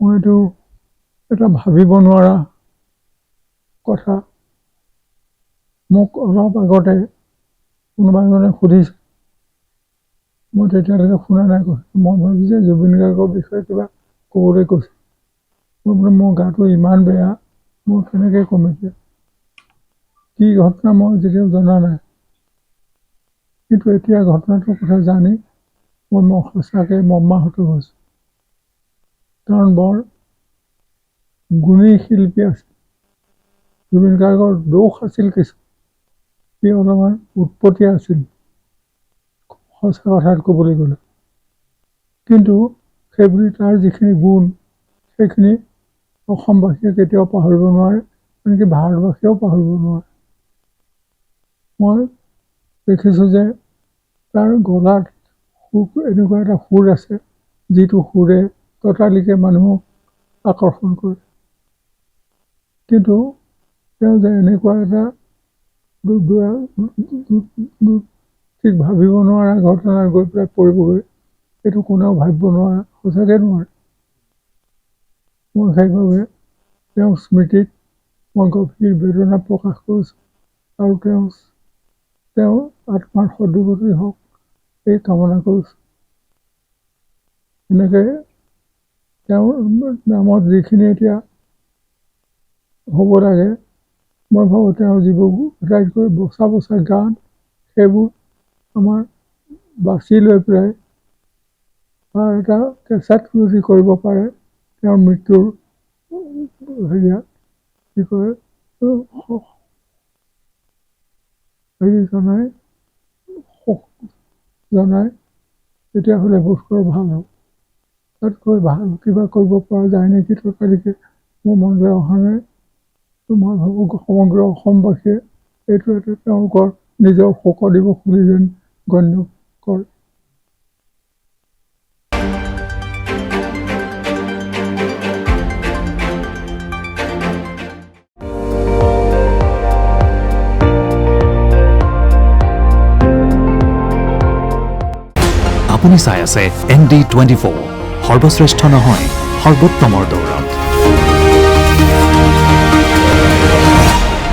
মই এইটো এটা ভাবিব নোৱাৰা কথা। মোক অলপ আগতে কোনোবা এজনে সুধিছে, মই তেতিয়ালৈকে শুনা নাই কৈছে। মই ভাবিছোঁ যে জুবিন গাৰ্গৰ বিষয়ে কিবা ক'বলৈ কৈছে। মই বোলে মোৰ গাটো ইমান বেয়া, মই কেনেকৈ ক'ম এতিয়া। কি ঘটনা মই যেতিয়াও জনা নাই, কিন্তু এতিয়া ঘটনাটোৰ কথা জানি মই সঁচাকৈ মৰ্মাহত হৈছোঁ। কাৰণ বৰ গুণী শিল্পী আছিল। জুবিন গাৰ্গৰ দোষ আছিল কিছু, সি অলপমান উৎপতীয়া আছিল সঁচা কথাত ক'বলৈ গ'লে, কিন্তু সেইবুলি তাৰ যিখিনি গুণ সেইখিনি অসমবাসীয়ে কেতিয়াও পাহৰিব নোৱাৰে, আনকি ভাৰতবাসীয়েও পাহৰিব নোৱাৰে। মই দেখিছোঁ যে তাৰ গলাত এনেকুৱা এটা সুৰ আছে, যিটো সুৰে ততালিকে মানুহক আকৰ্ষণ কৰে। কিন্তু তেওঁ যে এনেকুৱা এটা ঠিক ভাবিব নোৱাৰা ঘটনাত গৈ পেলাই পৰিবগৈ, এইটো কোনেও ভাবিব নোৱাৰে, সঁচাকৈ নোৱাৰে। মই সেইবাবে তেওঁৰ স্মৃতিত মই গভীৰ বেদনা প্ৰকাশ কৰিছোঁ আৰু তেওঁৰ আত্মাৰ সদ্গতি হওক এই কামনা কৰিছোঁ। এনেকৈ তেওঁৰ নামত যিখিনি এতিয়া হ'ব লাগে, মই ভাবোঁ তেওঁৰ যিবোৰ আটাইতকৈ বচা বচা গান, সেইবোৰ আমাৰ বাছি লৈ পেলাই বা এটা কেঁচাত যদি কৰিব পাৰে তেওঁৰ মৃত্যুৰ হেৰিয়াত কি কয় হেৰি জনাই শোক জনাই, তেতিয়াহ'লে বোধকৰো ভাল হ'ব। তাতকৈ ভাল কিবা কৰিব পৰা যায় নেকি ততালিকে মোৰ মনলৈ অহা নাই। মই ভাবোঁ সমগ্ৰ অসমবাসীয়ে এইটো এটা তেওঁলোকৰ নিজৰ শোক দিৱস বুলি যেন গণ্য কৰে। আপুনি চাই আছে ND24, সৰ্বশ্ৰেষ্ঠ নহয় সৰ্বোত্তমৰ দৌৰ।